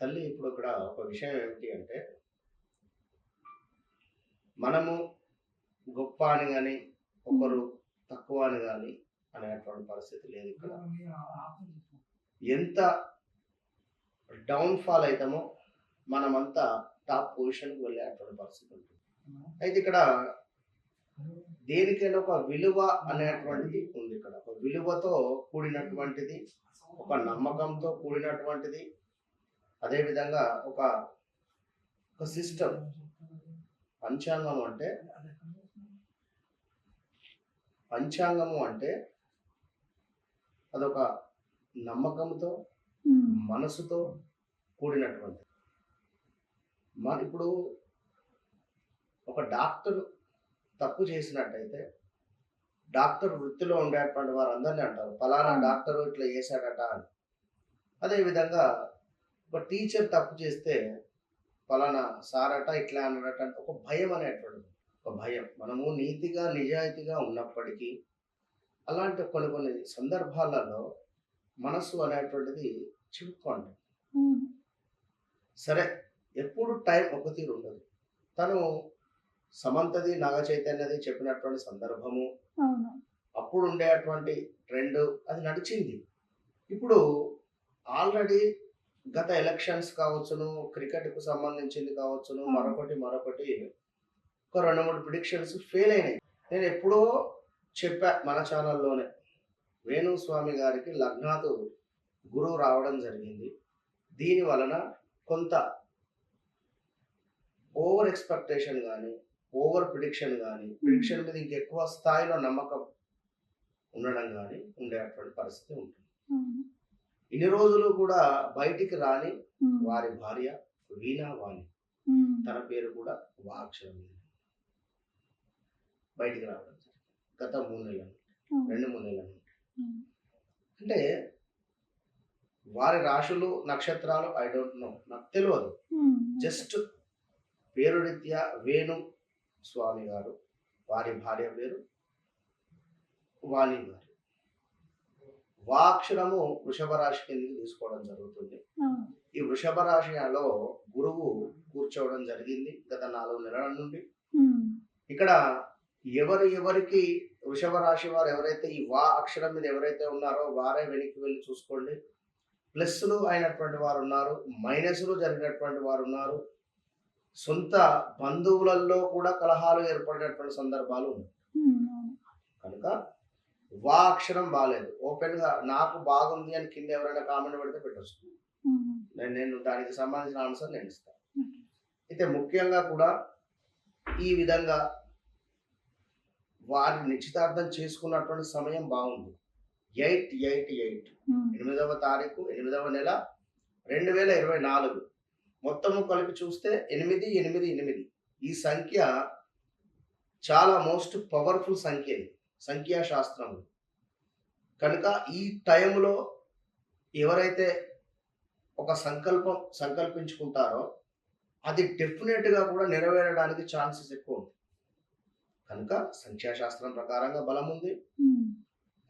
తల్లి ఇప్పుడు ఇక్కడ ఒక విషయం ఏమిటి అంటే, మనము గొప్ప అని గాని, హ్మ్. ఒకరు తక్కువ అని గాని అనేటువంటి పరిస్థితి లేదు ఇక్కడ. ఎంత డౌన్ ఫాల్ అయితామో మనమంతా టాప్ పొజిషన్‌కి వెళ్ళేటువంటి పరిస్థితి ఉంటుంది. అయితే ఇక్కడ దేనికైనా ఒక విలువ అనేటువంటిది ఉంది ఇక్కడ. ఒక విలువతో కూడినటువంటిది, ఒక నమ్మకంతో కూడినటువంటిది, అదే విధంగా ఒక సిస్టమ్. పంచాంగం అంటే పంచాంగము అంటే అదొక నమ్మకంతో, హ్మ్. మనసుతో కూడినటువంటిది. ఇప్పుడు ఒక డాక్టర్ తప్పు చేసినట్టయితే, డాక్టర్ వృత్తిలో ఉండేటువంటి వారందరిని అంటారు. ఫలానా అవును. డాక్టరు ఇట్లా చేశాడట అని. అదే విధంగా ఒక టీచర్ తప్పు చేస్తే, ఫలానా సారట ఇట్లా అన్నాడట అంటే ఒక భయం అనేటువంటిది. ఒక భయం. మనము నీతిగా, నిజాయితీగా ఉన్నప్పటికీ, అలాంటి కొన్ని కొన్ని సందర్భాలలో మనసు అనేటువంటిది చివుక్కుంటుంది. హ్మ్. సరే, ఎప్పుడు టైం ఒక తీరు ఉండదు. తను సమంతది, నాగ చైతన్యది చెప్పినటువంటి సందర్భము, అవును. అప్పుడు ఉండేటువంటి ట్రెండ్ అది నడిచింది. ఇప్పుడు ఆల్రెడీ గత ఎలక్షన్స్ కావచ్చును, క్రికెట్‌కు సంబంధించింది కావచ్చును, అవును. మరొకటి ఒక 2, 3 ప్రిడిక్షన్స్ ఫెయిల్ అయినాయి. నేనెప్పుడో చెప్పా మన ఛానల్‌లోనే. వేణుస్వామి గారికి లగ్నాతు గురువు రావడం జరిగింది. దీని వలన కొంత ఓవర్ ఎక్స్‌పెక్టేషన్ గాని, ఓవర్ ప్రిడిక్షన్ గాని, హ్మ్. ప్రిడిక్షన్ మీద ఇంకెక్కువ స్థాయిలో నమ్మకం ఉండడం గాని ఉండేటువంటి పరిస్థితి ఉంటుంది. అవును. ఇన్ని రోజులు కూడా బయటికి రాని హ్మ్. వారి భార్య వీణా వాణి. హ్మ్. తన పేరు కూడా వా అక్షరం మీద బయటికి రావడం జరిగింది. గత 3 నెలల నుండి. అవును. 2, 3 నెలల నుండి. హ్మ్. అంటే వారి రాశులు, నక్షత్రాలు ఐ డోంట్ నో. నాకు తెలవదు. హ్మ్. ఓకే. జస్ట్ పేరు రీత్యా వేణు స్వామి గారు, వారి భార్య పేరు వాణి గారు. వా అక్షరము వృషభ రాశి కిందకి తీసుకోవడం జరుగుతుంది. అవును. ఈ వృషభ రాశిలో గురువు కూర్చోవడం జరిగింది గత 4 నెలల నుండి. హ్మ్. ఇక్కడ ఎవరికి వృషభ రాశి వారు ఎవరైతే ఈ వా అక్షరం మీద ఎవరైతే ఉన్నారో వారే వెనక్కి వెళ్లి చూసుకోండి. ప్లస్‌లు అయినటువంటి వారున్నారు. మైనస్‌లు జరిగినటువంటి వారున్నారు. సొంత బంధువులలో కూడా కలహాలు ఏర్పడినటువంటి సందర్భాలు ఉన్నాయి. హ్మ్. అవును. కనుక వా అక్షరం బాలేదు. ఓపెన్‌గా నాకు బాగుంది అని కింద ఎవరైనా కామెంట్ పెడితే పెట్టొచ్చు. హ్మ్. నేను దానికి సంబంధించిన ఆన్సర్ నేనిస్తాను. ఓకే. అయితే ముఖ్యంగా కూడా ఈ విధంగా వారి నిశ్చితార్థం చేసుకున్నటువంటి సమయం బాగుంది. 8/8/8 హ్మ్. 8వ తారీఖు 8వ నెల 2024 మొత్తము కలిపి చూస్తే 8, 8, 8 ఈ సంఖ్య చాలా మోస్ట్ పవర్‌ఫుల్ సంఖ్య ఇది. సంఖ్యా శాస్త్రం. కనుక ఈ టైంలో ఎవరైతే ఒక సంకల్పించుకుంటారో అది డెఫినిట్‌గా కూడా నెరవేరడానికి ఛాన్సెస్ ఎక్కువుంటాయి. కనుక సంఖ్యాశాస్త్రం ప్రకారంగా బలముంది. హ్మ్.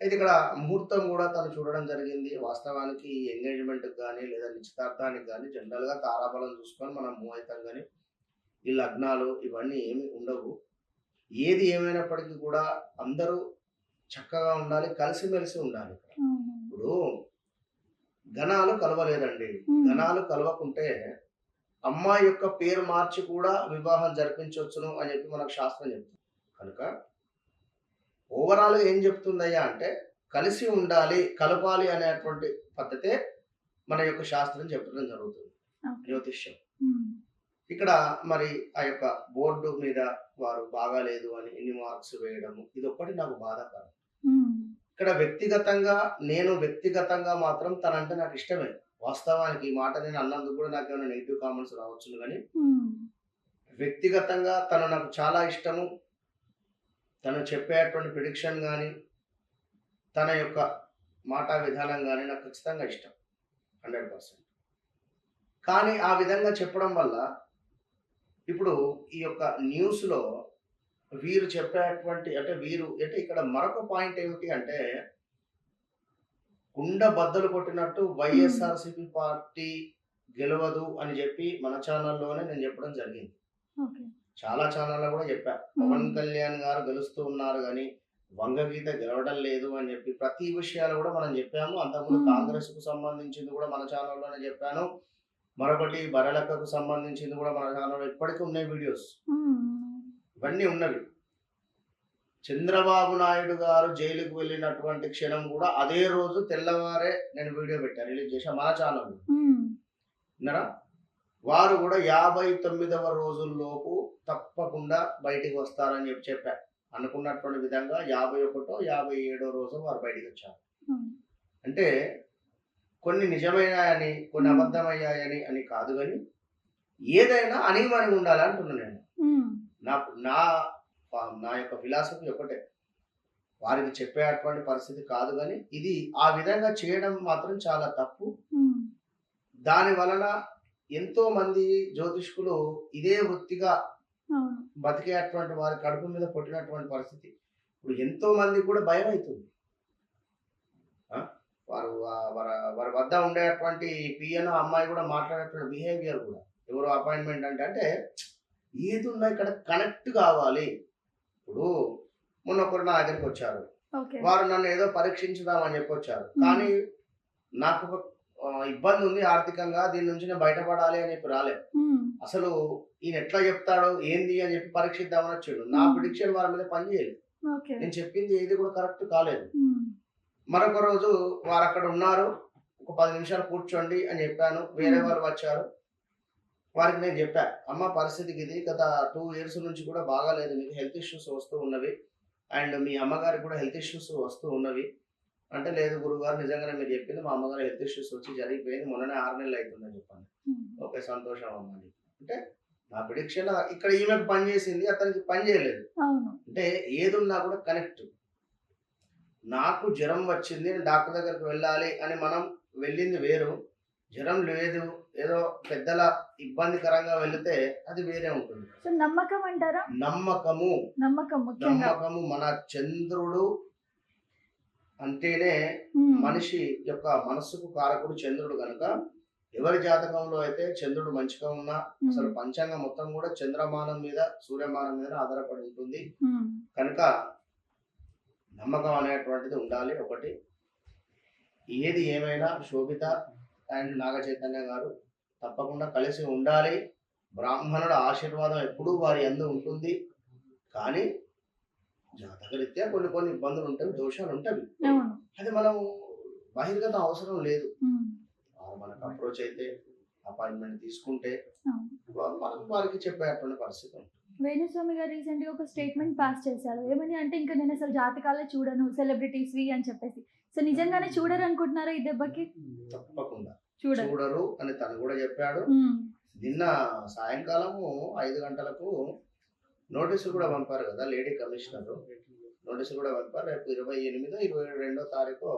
అయితే ఇక్కడ ముహూర్తం గూడా తను చూడడం జరిగింది. వాస్తవానికి ఎంగేజ్‌మెంట్‌కి గాని, లేదా నిశ్చితార్థానికి గాని జనరల్‌గా తారాబలం చూసుకొని మనం మూవ్ అయితాం గానీ, ఈ లగ్నాలు ఇవన్నీ ఏమి ఉండవు. ఏది ఏమైనప్పటికీ కూడా అందరూ చక్కగా ఉండాలి. కలిసిమెలిసి ఉండాలి ఇక్కడ. అవునవును. ఇప్పుడు గణాలు కలవలేదండి. హ్మ్. గణాలు కలవకుంటే అమ్మాయి యొక్క పేరు మార్చి కూడా వివాహం జరిపించొచ్చును అని చెప్పి మనకు శాస్త్రం చెప్తుంది. కనుక ఓవరాల్‌గా ఏం చెప్తుందయ్యా అంటే, కలిసి ఉండాలి, కలపాలి అనేటువంటి పద్ధతే మన యొక్క శాస్త్రం చెప్పడం జరుగుతుంది. ఓకే. జ్యోతిష్యం. హ్మ్. ఇక్కడ మరి ఆ యొక్క బోర్డు మీద వారు బాగాలేదు అని ఎన్ని మార్క్స్ వేయడము, ఇదొక్కటి నాకు బాధాకరం. హ్మ్. ఇక్కడ వ్యక్తిగతంగా మాత్రం తనంటే నాకిష్టమే. వాస్తవానికి ఈ మాట నేను అన్నందుకు కూడా నాకేమైనా నెగెటివ్ కామెంట్స్ రావచ్చును గానీ, హ్మ్. వ్యక్తిగతంగా తను నాకు చాలా ఇష్టము. తను చెప్పేటువంటి ప్రిడిక్షన్ గాని, తన యొక్క మాటా విధానం గాని నాకు ఖచ్చితంగా ఇష్టం. 100%. కానీ ఆ విధంగా చెప్పడం వల్ల ఇప్పుడు ఈ యొక్క న్యూస్‌లో వీరు చెప్పేటువంటి అంటే ఇక్కడ మరొక పాయింట్ ఏమిటి అంటే, కుండ బద్దలు కొట్టినట్టు హ్మ్. వైఎస్ఆర్‌సీపీ పార్టీ గెలవదు అని చెప్పి మన ఛానల్లోనే నేను చెప్పడం జరిగింది. ఓకే. చాలా ఛానల్లో కూడా చెప్పా. హ్మ్. పవన్ కళ్యాణ్ గారు గెలుస్తూ ఉన్నారు గానీ, వంగగీత గెలవడం లేదు అని చెప్పి ప్రతి విషయాలు కూడా మనం చెప్పాము. అంతకుముందు హ్మ్. కాంగ్రెస్‌కు సంబంధించింది కూడా మన ఛానల్లోనే చెప్పాను. మరొకటి బరలక్కకు సంబంధించింది కూడా మన ఛానల్‌లో ఇప్పటికి ఉన్నాయి వీడియోస్. హ్మ్. ఇవన్నీ ఉన్నవి. చంద్రబాబు నాయుడు గారు జైలుకి వెళ్ళినటువంటి క్షణం కూడా అదే రోజు తెల్లవారే నేను వీడియో పెట్టా. రిలీజ్ చేశా మన ఛానల్‌లో. హ్మ్. విన్నారా? వారు కూడా 59వ రోజుల్లోపు తప్పకుండా బయటికి వస్తారని చెప్పా. అనుకున్నటువంటి విధంగా 51 57 రోజు వారు బయటికొచ్చారు. హ్మ్. అంటే కొన్ని నిజమయ్యాయని, కొన్ని హ్మ్. అబద్ధమయ్యాయని అని కాదు గానీ, ఏదైనా అణిగిమణిగి ఉండాలి అంటున్నా నేను. హ్మ్. నాకు నా యొక్క ఫిలాసఫీ ఒకటే. వారికి చెప్పేటువంటి పరిస్థితి కాదు గానీ, ఇది ఆ విధంగా చేయడం మాత్రం చాలా తప్పు. హ్మ్. దాని వలన ఎంతో మంది జ్యోతిష్కులు ఇదే వృత్తిగా అవును. బతికేటువంటి వారి కడుపు మీద కొట్టినటువంటి పరిస్థితి. ఇప్పుడు ఎంతో మందికి కూడా భయమైతుంది. ఆ! వారి వద్ద ఉండేటువంటి పిఎన్ అమ్మాయి కూడా మాట్లాడేటువంటి బిహేవియర్ కూడా. ఎవరో అపాయింట్మెంట్ అంటే ఏదున్నా ఇక్కడ కనెక్ట్ కావాలి. ఇప్పుడు మొన్న ఒకరు నా దగ్గరికొచ్చారు. ఓకే. వారు నన్ను ఏదో పరీక్షించుదామని చెప్పొచ్చారు. హ్మ్. కానీ నాకు ఒక ఇబ్బంది ఉంది ఆర్థికంగా. దీని నుంచి నేను బయటపడాలి అని చెప్పి రాలే. హ్మ్. అసలు ఈయన ఎట్లా చెప్తాడో ఏంది అని చెప్పి పరీక్షిద్దామని వచ్చాడు. నా హ్మ్. ప్రిడిక్షన్ వారి మీద పనిచేయలేదు. ఓకే. నేను చెప్పింది ఏది కూడా కరెక్ట్ కాలేదు. హ్మ్. మరొక రోజు వారు అక్కడ ఉన్నారు. ఒక 10 నిమిషాలు కూర్చోండి అని చెప్పాను. వేరే హ్మ్. వాళ్ళు వచ్చారు. వారికి నేను చెప్పా. అమ్మ పరిస్థితికి ఇది గత 2 ఇయర్స్ నుంచి కూడా బాగాలేదు. మీకు హెల్త్ ఇష్యూస్ వస్తూ ఉన్నవి. అండ్ మీ అమ్మగారికి కూడా హెల్త్ ఇష్యూస్ వస్తూ ఉన్నవి. అంటే లేదు గురువుగారు నిజంగానే మీరు చెప్పింది మా అమ్మగారు హెల్త్ ఇష్యూస్ వచ్చి జరిగిపోయింది. మొన్ననే 6 నెలలు అవుతుందని చెప్పాను. హ్మ్. ఓకే. సంతోషం అమ్మ అని. అంటే నా ప్రిడిక్షన్ ఇక్కడ ఈమెకు పని చేసింది. అతనికి పని చేయలేదు. అవును. అంటే ఏదున్నా కూడా కనెక్ట్. నాకు జ్వరం వచ్చింది. నేను డాక్టర్ దగ్గరికి వెళ్ళాలి అని మనం వెళ్ళింది వేరు. జ్వరం లేదు. ఏదో పెద్దల ఇబ్బందికరంగా వెళితే అది వేరే ఉంటుంది. సో, నమ్మకం అంటారా? నమ్మకము. నమ్మకం ముఖ్యంగా. నమ్మకము మన చంద్రుడు అంటేనే హ్మ్. మనిషి యొక్క మనస్సుకు కారకుడు చంద్రుడు గనుక ఎవరి జాతకంలో అయితే చంద్రుడు మంచిగా ఉన్నా అసలు హ్మ్. పంచాంగం మొత్తం కూడా చంద్రమానం మీద సూర్యమానం మీద ఆధారపడి ఉంటుంది. హ్మ్. కనుక నమ్మకం అనేటువంటిది ఉండాలి ఒకటి. ఏది ఏమైనా శోభిత అండ్ నాగ చైతన్య గారు తప్పకుండా కలిసి ఉండాలి. బ్రాహ్మణుల ఆశీర్వాదం ఎప్పుడూ వారి యందు ఉంటుంది. కానీ జాతకరీత్యా కొన్ని ఇబ్బందులు ఉంటాయి, దోషాలు ఉంటాయి. అవును. అది మనం బహిర్గతం అవసరం లేదు. హ్మ్. వారు మనకు అప్రోచ్ అయితే అపాయింట్మెంట్ తీసుకుంటే అవును. మనం వారికి చెప్పేటువంటి పరిస్థితి ఉంటుంది. వేణుస్వామి గారు రీసెంట్‌గా ఒక స్టేట్మెంట్ పాస్ చేశారు. ఏమని అంటే ఇంక నేను అసలు జాతకాలే చూడను సెలబ్రిటీస్‌వి అని చెప్పేసి. సో, నిజంగానే చూడరు అనుకుంటున్నారా ఈ దెబ్బకి? తప్పకుండా చూడరు. చూడరు అని తను కూడా చెప్పాడు. హ్మ్. నిన్న సాయంకాలము 5 గంటలకు నోటీసులు కూడా పంపారు కదా లేడీ కమిషనర్. నోటీసులు కూడా పంపారు. రేపు 28, 22 తారీఖు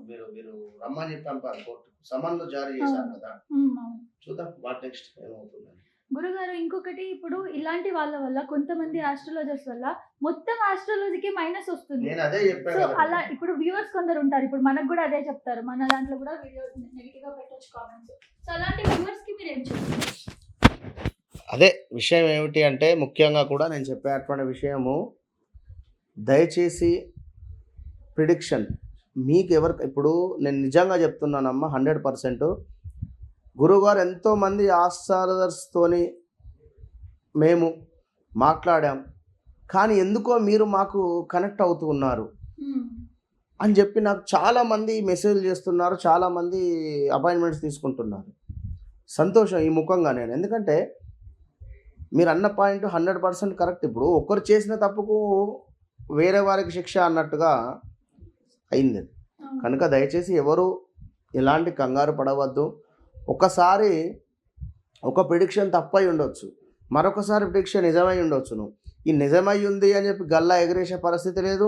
మీరు మీరు రమ్మని చెప్పి పంపారు కోర్టుకు. సమన్లు జారీ చేశారు అవును. కదా. హ్మ్. అవును. చూద్దాం వాట్ నెక్స్ట్ ఏమవుతుందని. గురుగారు ఇంకొకటి ఇప్పుడు ఇలాంటి వాళ్ళ వల్ల కొంతమంది ఆస్ట్రాలజర్స్ వల్ల మొత్తం ఆస్ట్రాలజీకి మైనస్ వస్తుంది. నేను అదే చెప్పాను సో, కదా. అలా ఇప్పుడు వ్యూవర్స్ కొందరు ఉంటారు. ఇప్పుడు మనకు కూడా అదే చెప్తారు. మన దాంట్లో కూడా వీడియో నెగెటివ్‌గా పెట్టొచ్చు కామెంట్స్. సో, అలాంటి వ్యూవర్స్‌కి మీరేం చెప్తారు? అదే విషయం ఏమిటి అంటే ముఖ్యంగా కూడా నేను చెప్పేటువంటి విషయము దయచేసి ప్రిడిక్షన్ మీకు ఎవరికి ఇప్పుడు నేను నిజంగా చెప్తున్నానమ్మా 100% గురువుగారు ఎంతోమంది ఆస్ట్రాలజర్స్తోని మేము మాట్లాడాం. కానీ ఎందుకో మీరు మాకు కనెక్ట్ అవుతూ ఉన్నారు హ్మ్. అని చెప్పి నాకు చాలామంది మెసేజ్లు చేస్తున్నారు. చాలామంది అపాయింట్మెంట్స్ తీసుకుంటున్నారు. సంతోషం ఈ ముఖంగా నేను. ఎందుకంటే మీరు అన్న పాయింట్ 100% కరెక్ట్. ఇప్పుడు ఒకరు చేసిన తప్పుకు వేరే వారికి శిక్ష అన్నట్టుగా అయింది. అవును. కనుక దయచేసి ఎవరు ఎలాంటి కంగారు పడవద్దు. ఒకసారి ఒక ప్రిడిక్షన్ తప్పై ఉండొచ్చు, మరొకసారి ప్రిడిక్షన్ నిజమై ఉండొచ్చును. ఈ నిజమై ఉంది అని చెప్పి గల్లా ఎగరేసే పరిస్థితి లేదు,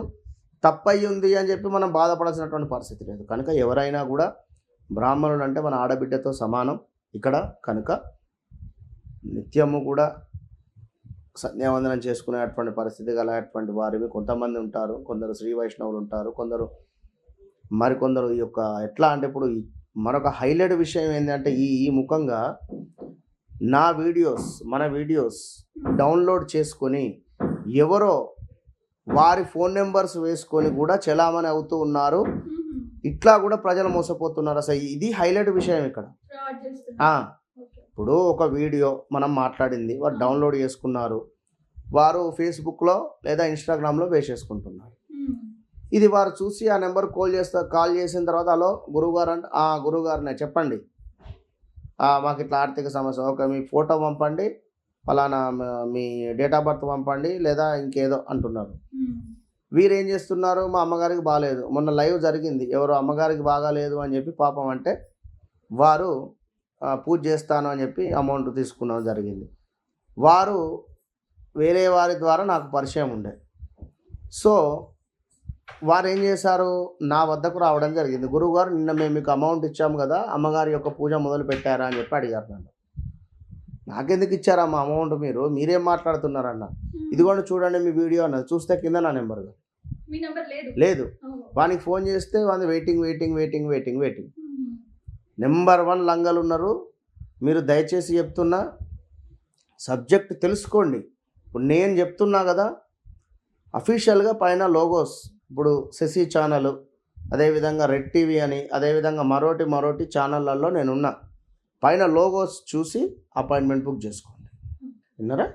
తప్పై ఉంది అని చెప్పి మనం బాధపడాల్సినటువంటి పరిస్థితి లేదు. కనుక ఎవరైనా కూడా బ్రాహ్మణుడు అంటే మన ఆడబిడ్డతో సమానం ఇక్కడ. కనుక నిత్యము కూడా సంధ్యావందనం చేసుకునేటువంటి పరిస్థితి గలటువంటి వారివి కొంతమంది ఉంటారు. కొందరు శ్రీ వైష్ణవులు ఉంటారు. మరికొందరు ఈ యొక్క ఎట్లా అంటే ఇప్పుడు మరొక హైలైట్ విషయం ఏంటంటే ఈ ముఖంగా మన వీడియోస్ డౌన్లోడ్ చేసుకొని ఎవరో వారి ఫోన్ నెంబర్స్ వేసుకొని కూడా చలామణి అవుతూ ఉన్నారు. ఇట్లా కూడా ప్రజలు మోసపోతున్నారు. అసలు ఇది హైలైట్ విషయం ఇక్కడ. ఫ్రాడ్ చేస్తున్నారు. ఓకే. ఇప్పుడు ఒక వీడియో మనం మాట్లాడింది వారు డౌన్లోడ్ చేసుకున్నారు, వారు ఫేస్బుక్లో లేదా ఇన్స్టాగ్రామ్లో వేసేసుకుంటున్నారు. ఇది వారు చూసి ఆ నెంబర్ కాల్ చేసిన తర్వాత హలో గురువుగారు అంటే గురువుగారినే చెప్పండి, మాకు ఇట్లా ఆర్థిక సమస్య, ఓకే మీ ఫోటో పంపండి, ఫలానా మీ డేట్ ఆఫ్ బర్త్ పంపండి, లేదా ఇంకేదో అంటున్నారు. వీరు ఏం చేస్తున్నారు, మా అమ్మగారికి బాగాలేదు, మొన్న లైవ్ జరిగింది, ఎవరు అమ్మగారికి బాగాలేదు అని చెప్పి పాపం అంటే వారు పూజ చేస్తాను అని చెప్పి అమౌంట్ తీసుకున్నాం జరిగింది. వారు వేరే వారి ద్వారా నాకు పరిచయం ఉండే. సో వారు ఏం చేశారు, నా వద్దకు రావడం జరిగింది. గురువుగారు నిన్న మేము మీకు అమౌంట్ ఇచ్చాము కదా, అమ్మగారి యొక్క పూజ మొదలు పెట్టారా అని చెప్పి అడిగారు నన్ను. నాకెందుకు ఇచ్చారమ్మా అమౌంట్, మీరేం మాట్లాడుతున్నారన్న, ఇదిగోండి చూడండి మీ వీడియో అన్నది. చూస్తే కింద నా నెంబర్ లేదు. వానికి ఫోన్ చేస్తే వాని వెయిటింగ్. నెంబర్ 1 లంగలు ఉన్నారు. మీరు దయచేసి చెప్తున్నా సబ్జెక్ట్ తెలుసుకోండి. ఇప్పుడు నేను చెప్తున్నా కదా, అఫీషియల్గా పైన లోగోస్, ఇప్పుడు శశి ఛానల్, అదేవిధంగా రెడ్ టీవీ అని, అదేవిధంగా మరోటి ఛానళ్ళల్లో నేనున్నా. పైన లోగోస్ చూసి అపాయింట్మెంట్ బుక్ చేసుకోండి. విన్నారా?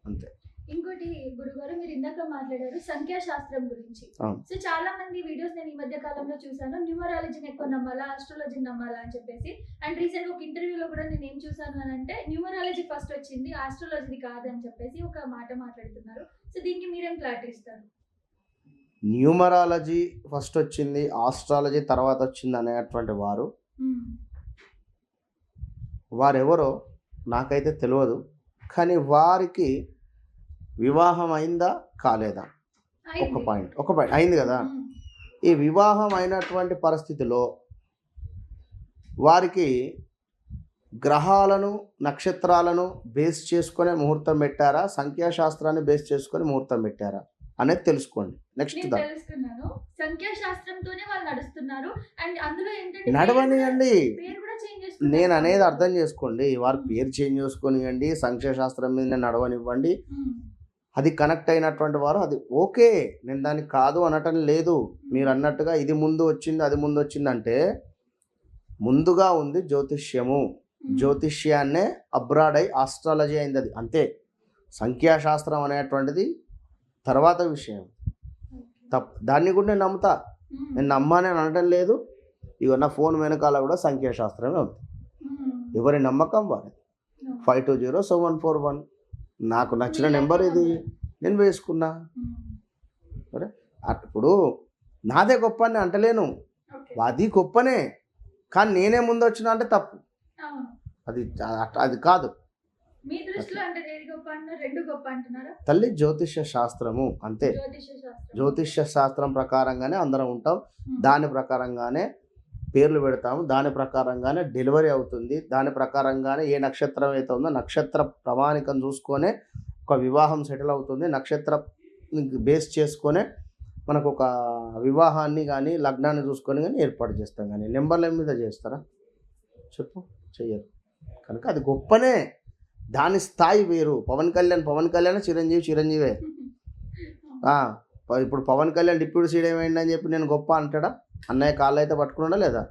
అంతే. ఇంకోటి గురుగారు, మీరు ఇందాక మాట్లాడారు సంఖ్యాశాస్త్రం గురించి. సో చాలా మంది వీడియోస్ నేను ఈ మధ్య కాలంలో చూసాను, న్యూమరాలజీని ఎక్కువ నమ్మాలా, ఆస్ట్రాలజీని నమ్మాలా అని చెప్పేసి. అండ్ రీసెంట్ ఒక ఇంటర్వ్యూలో కూడా నేను ఏం చూసాను అని అంటే న్యూమరాలజీ ఫస్ట్ వచ్చింది, ఆస్ట్రాలజీ కాదని చెప్పేసి ఒక మాట మాట్లాడుతున్నారు. సో దీనికి మీరేం క్లారిటీ ఇస్తారు? న్యూమరాలజీ ఫస్ట్ వచ్చింది, ఆస్ట్రాలజీ తర్వాత వచ్చింది అనేటువంటి వారెవరో నాకైతే తెలియదు. కానీ వారికి వివాహం అయిందా కాలేదా ఒక పాయింట్ అయింది కదా. ఈ వివాహం అయినటువంటి పరిస్థితిలో వారికి గ్రహాలను నక్షత్రాలను బేస్ చేసుకొని ముహూర్తం పెట్టారా, సంఖ్యాశాస్త్రాన్ని బేస్ చేసుకొని ముహూర్తం పెట్టారా అనేది తెలుసుకోండి. నెక్స్ట్ తెలుసుకున్నాను, సంఖ్యాశాస్త్రంతోనే వాళ్ళు నడుస్తున్నారు. అండ్ అందులో ఏంటంటే నడవనియండి, పేరు కూడా చేంజ్ నేను అనేది అర్థం చేసుకోండి. వారు పేరు చేంజ్ చేసుకొనివ్వండి, సంఖ్యాశాస్త్రం మీద నడవనివ్వండి, అది కనెక్ట్ అయినటువంటి వారు అది ఓకే, నేను దానికి కాదు అనటం లేదు. మీరు అన్నట్టుగా ఇది ముందు వచ్చింది అది ముందు వచ్చిందంటే ముందుగా ఉంది జ్యోతిష్యము. జ్యోతిష్యాన్నే అబ్రాడ్ అయి ఆస్ట్రాలజీ అయింది, అది అంతే. సంఖ్యాశాస్త్రం అనేటువంటిది తర్వాత విషయం. దాన్ని కూడా నేను నమ్ముతా, నేను నమ్మాని అనటం లేదు. ఇక నా ఫోన్ వెనకాల కూడా సంఖ్యాశాస్త్రమే ఉంది. ఎవరి నమ్మకం వారి. 520741 నాకు నచ్చిన నెంబర్ ఇది, నేను వేసుకున్నా. సరే, ఇప్పుడు నాదే గొప్ప అని అంటలేను, అది గొప్పనే, కానీ నేనే ముందు వచ్చినా అంటే తప్పు. అది కాదు. తల్లి జ్యోతిష్య శాస్త్రము అంతే. జ్యోతిష్య శాస్త్రం ప్రకారంగానే అందరం ఉంటాం, దాని ప్రకారంగానే పేర్లు పెడతాము, దాని ప్రకారంగానే డెలివరీ అవుతుంది, దాని ప్రకారంగానే ఏ నక్షత్రం అయితే ఉందో నక్షత్ర ప్రమాణికం చూసుకొనే ఒక వివాహం సెటిల్ అవుతుంది. నక్షత్ర బేస్ చేసుకొనే మనకు ఒక వివాహాన్ని కానీ లగ్నాన్ని చూసుకొని కానీ ఏర్పాటు చేస్తాం. కానీ నెంబర్ల మీద చేస్తారా చెప్పు? చెయ్యరు. కనుక అది గొప్పనే, దాని స్థాయి వేరు. పవన్ కళ్యాణ్ చిరంజీవే. ఇప్పుడు పవన్ కళ్యాణ్ డిప్యూటీ సీఎం ఏమైందని చెప్పి నేను గొప్ప అంటాడా? అన్నయ్య కాళ్ళు అయితే పట్టుకున్నాడా లేదా?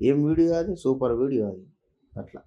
ఏం వీడియో అది, సూపర్ వీడియో అది. అట్లా